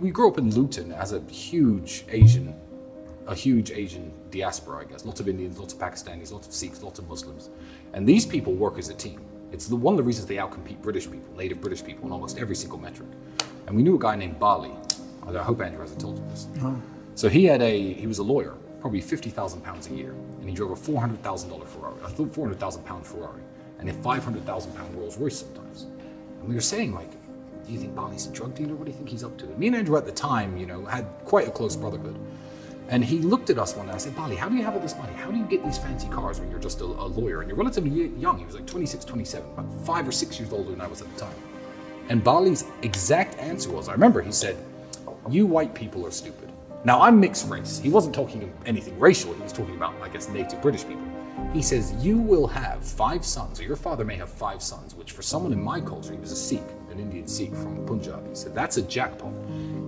we grew up in Luton as a huge Asian diaspora, I guess. Lots of Indians, lots of Pakistanis, lots of Sikhs, lots of Muslims. And these people work as a team. It's one of the reasons they outcompete British people, native British people, in almost every single metric. And we knew a guy named Bali. I hope Andrew hasn't told you this. Oh. So he was a lawyer, probably £50,000 a year, and he drove a $400,000 Ferrari, a £400,000 Ferrari, and a £500,000 Rolls Royce sometimes. And we were saying, like, do you think Bali's a drug dealer? What do you think he's up to? Me and Andrew at the time, had quite a close brotherhood. And he looked at us one day. I said, Bali, how do you have all this money? How do you get these fancy cars when you're just a lawyer? And you're relatively young. He was like 26, 27, about 5 or 6 years older than I was at the time. And Bali's exact answer was, I remember he said, you white people are stupid. Now, I'm mixed race. He wasn't talking anything racial. He was talking about, I guess, native British people. He says, you will have 5 sons, or your father may have 5 sons, which for someone in my culture, he was a Sikh, an Indian Sikh from Punjab. He said, that's a jackpot.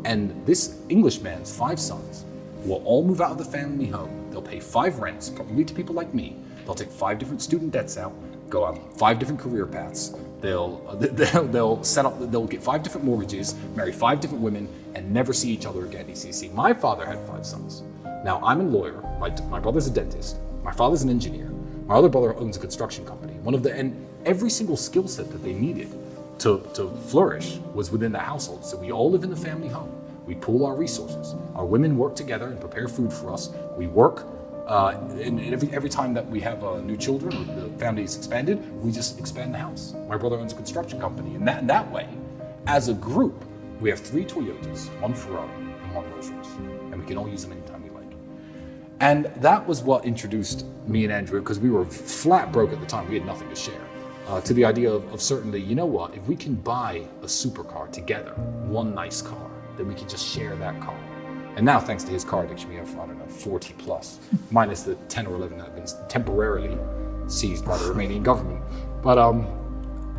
And this Englishman's 5 sons will all move out of the family home. They'll pay 5 rents, probably to people like me. They'll take 5 different student debts out, go on 5 different career paths. They'll set up, they'll get 5 different mortgages, marry 5 different women, and never see each other again. You see, my father had 5 sons. Now, I'm a lawyer. My brother's a dentist. My father's an engineer. My other brother owns a construction company. And every single skill set that they needed to flourish was within the household. So we all live in the family home. We pool our resources. Our women work together and prepare food for us. We work. And every time that we have new children or the family is expanded, we just expand the house. My brother owns a construction company. And that way, as a group, we have 3 Toyotas, 1 Ferrari, and 1 Rolls Royce. And we can all use them anytime we like. And that was what introduced me and Andrew, because we were flat broke at the time. We had nothing to share. To the idea of certainly, you know what, if we can buy a supercar together, one nice car, then we can just share that car. And now, thanks to his car addiction, we have, 40 plus, minus the 10 or 11 that have been temporarily seized by the Romanian government. But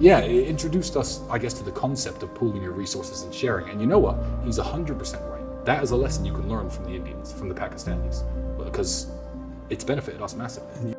yeah, it introduced us, I guess, to the concept of pooling your resources and sharing. And you know what? He's 100% right. That is a lesson you can learn from the Indians, from the Pakistanis, because it's benefited us massively.